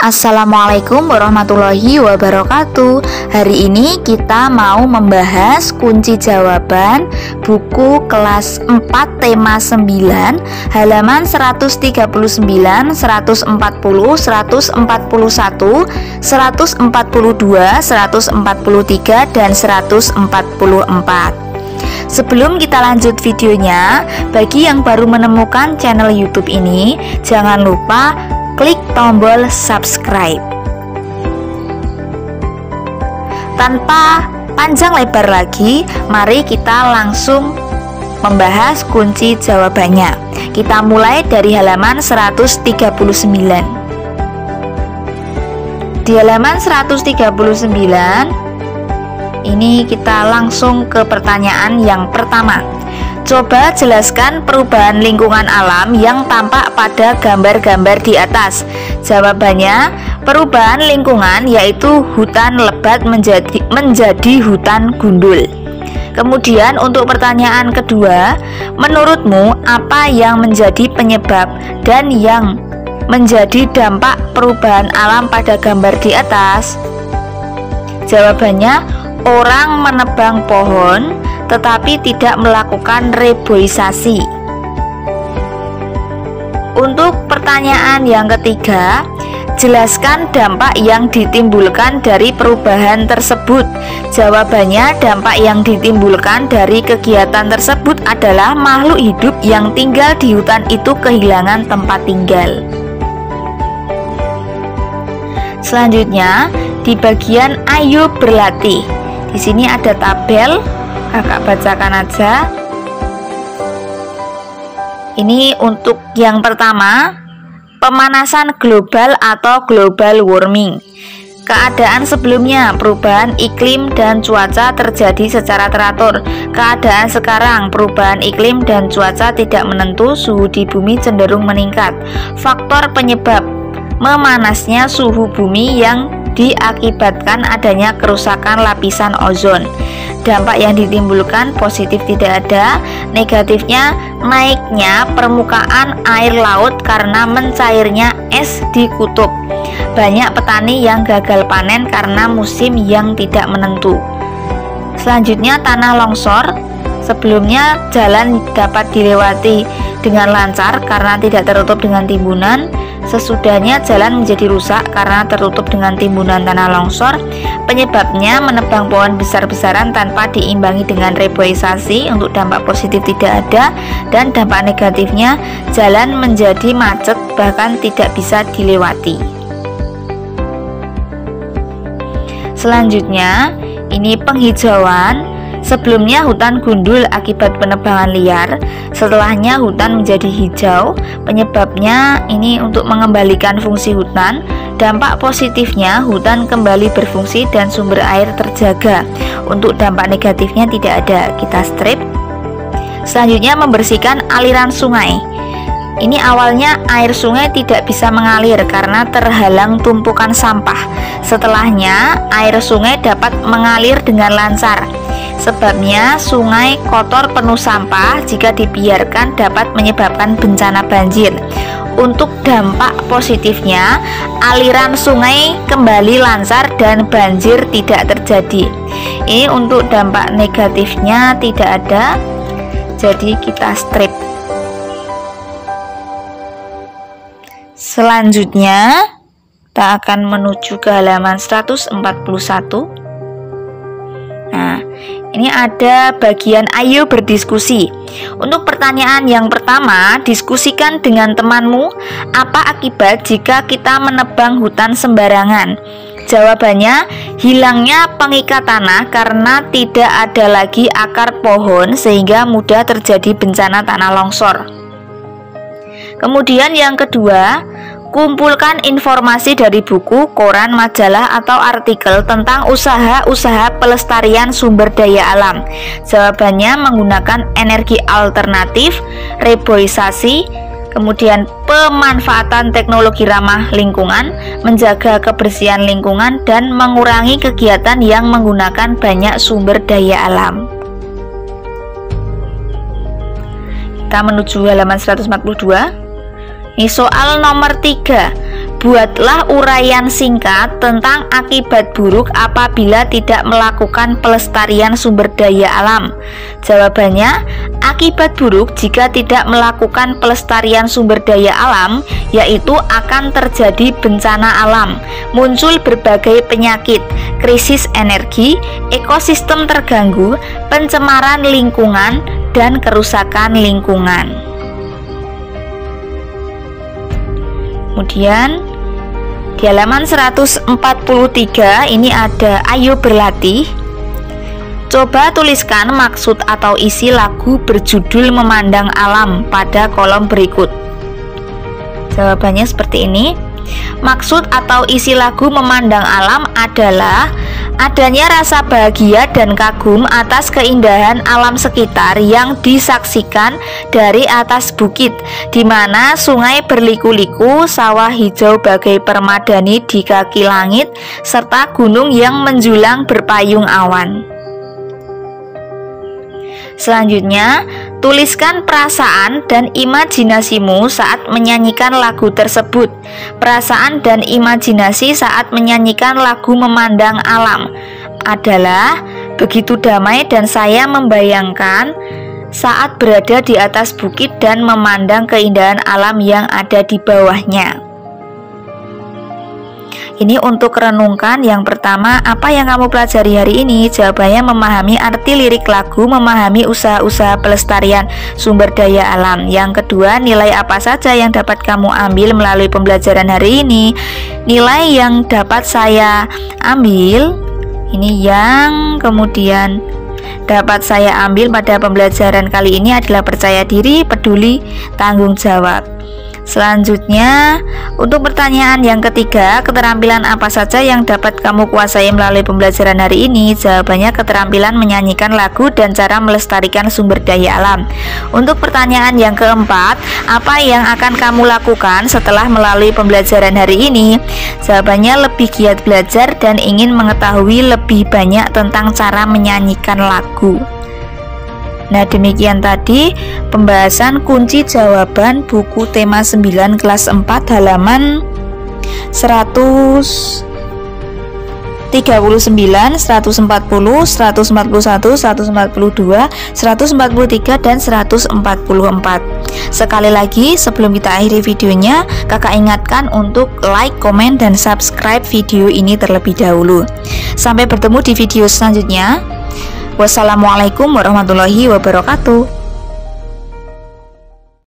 Assalamualaikum warahmatullahi wabarakatuh. Hari ini kita mau membahas kunci jawaban buku kelas 4 tema 9 halaman 139, 140, 141, 142, 143, dan 144. Sebelum kita lanjut videonya, bagi yang baru menemukan channel YouTube ini, jangan lupa klik tombol subscribe. Tanpa panjang lebar lagi, mari kita langsung membahas kunci jawabannya. Kita mulai dari halaman 139. Di halaman 139 ini kita langsung ke pertanyaan yang pertama. Coba jelaskan perubahan lingkungan alam yang tampak pada gambar-gambar di atas. Jawabannya, perubahan lingkungan yaitu hutan lebat menjadi hutan gundul. Kemudian untuk pertanyaan kedua, menurutmu apa yang menjadi penyebab dan yang menjadi dampak perubahan alam pada gambar di atas? Jawabannya, orang menebang pohon tetapi tidak melakukan reboisasi. Untuk pertanyaan yang ketiga, jelaskan dampak yang ditimbulkan dari perubahan tersebut. Jawabannya, dampak yang ditimbulkan dari kegiatan tersebut adalah makhluk hidup yang tinggal di hutan itu kehilangan tempat tinggal. Selanjutnya, di bagian ayo berlatih. Di sini ada tabel, kakak bacakan aja. Ini untuk yang pertama, pemanasan global atau global warming. Keadaan sebelumnya, perubahan iklim dan cuaca terjadi secara teratur. Keadaan sekarang, perubahan iklim dan cuaca tidak menentu, suhu di bumi cenderung meningkat. Faktor penyebab memanasnya suhu bumi yang diakibatkan adanya kerusakan lapisan ozon. Dampak yang ditimbulkan positif tidak ada, negatifnya naiknya permukaan air laut karena mencairnya es di kutub. Banyak petani yang gagal panen karena musim yang tidak menentu. Selanjutnya tanah longsor. Sebelumnya jalan dapat dilewati dengan lancar karena tidak tertutup dengan timbunan. Sesudahnya jalan menjadi rusak karena tertutup dengan timbunan tanah longsor. Penyebabnya menebang pohon besar-besaran tanpa diimbangi dengan reboisasi. Untuk dampak positif tidak ada, dan dampak negatifnya jalan menjadi macet bahkan tidak bisa dilewati. Selanjutnya ini penghijauan. Sebelumnya hutan gundul akibat penebangan liar, setelahnya hutan menjadi hijau. Penyebabnya ini untuk mengembalikan fungsi hutan. Dampak positifnya hutan kembali berfungsi dan sumber air terjaga. Untuk dampak negatifnya tidak ada, kita strip. Selanjutnya membersihkan aliran sungai. Ini awalnya air sungai tidak bisa mengalir karena terhalang tumpukan sampah. Setelahnya air sungai dapat mengalir dengan lancar. Sebabnya sungai kotor penuh sampah jika dibiarkan dapat menyebabkan bencana banjir. Untuk dampak positifnya, aliran sungai kembali lancar dan banjir tidak terjadi. Ini untuk dampak negatifnya tidak ada, jadi kita strip. Selanjutnya kita akan menuju ke halaman 141. Nah, ini ada bagian ayo berdiskusi. Untuk pertanyaan yang pertama, diskusikan dengan temanmu apa akibat jika kita menebang hutan sembarangan. Jawabannya, hilangnya pengikat tanah karena tidak ada lagi akar pohon sehingga mudah terjadi bencana tanah longsor. Kemudian yang kedua, kumpulkan informasi dari buku, koran, majalah, atau artikel tentang usaha-usaha pelestarian sumber daya alam. Jawabannya menggunakan energi alternatif, reboisasi, kemudian pemanfaatan teknologi ramah lingkungan, menjaga kebersihan lingkungan, dan mengurangi kegiatan yang menggunakan banyak sumber daya alam. Kita menuju halaman 142. Ini soal nomor 3. Buatlah uraian singkat tentang akibat buruk apabila tidak melakukan pelestarian sumber daya alam. Jawabannya, akibat buruk jika tidak melakukan pelestarian sumber daya alam yaitu akan terjadi bencana alam, muncul berbagai penyakit, krisis energi, ekosistem terganggu, pencemaran lingkungan, dan kerusakan lingkungan. Kemudian di halaman 143 ini ada ayo berlatih. Coba tuliskan maksud atau isi lagu berjudul Memandang Alam pada kolom berikut. Jawabannya seperti ini. Maksud atau isi lagu Memandang Alam adalah adanya rasa bahagia dan kagum atas keindahan alam sekitar yang disaksikan dari atas bukit, di mana sungai berliku-liku, sawah hijau bagai permadani di kaki langit, serta gunung yang menjulang berpayung awan. Selanjutnya, tuliskan perasaan dan imajinasimu saat menyanyikan lagu tersebut. Perasaan dan imajinasi saat menyanyikan lagu Memandang Alam adalah begitu damai dan saya membayangkan saat berada di atas bukit dan memandang keindahan alam yang ada di bawahnya. Ini untuk renungkan. Yang pertama, apa yang kamu pelajari hari ini? Jawabannya memahami arti lirik lagu, memahami usaha-usaha pelestarian sumber daya alam. Yang kedua, nilai apa saja yang dapat kamu ambil melalui pembelajaran hari ini? Nilai yang dapat saya ambil, ini yang kemudian dapat saya ambil pada pembelajaran kali ini adalah percaya diri, peduli, tanggung jawab. Selanjutnya, untuk pertanyaan yang ketiga, keterampilan apa saja yang dapat kamu kuasai melalui pembelajaran hari ini? Jawabannya keterampilan menyanyikan lagu dan cara melestarikan sumber daya alam. Untuk pertanyaan yang keempat, apa yang akan kamu lakukan setelah melalui pembelajaran hari ini? Jawabannya lebih giat belajar dan ingin mengetahui lebih banyak tentang cara menyanyikan lagu. Nah, demikian tadi pembahasan kunci jawaban buku tema 9 kelas 4 halaman 139, 140, 141, 142, 143, dan 144. Sekali lagi, sebelum kita akhiri videonya, kakak ingatkan untuk like, komen, dan subscribe video ini terlebih dahulu. Sampai bertemu di video selanjutnya. Wassalamualaikum warahmatullahi wabarakatuh.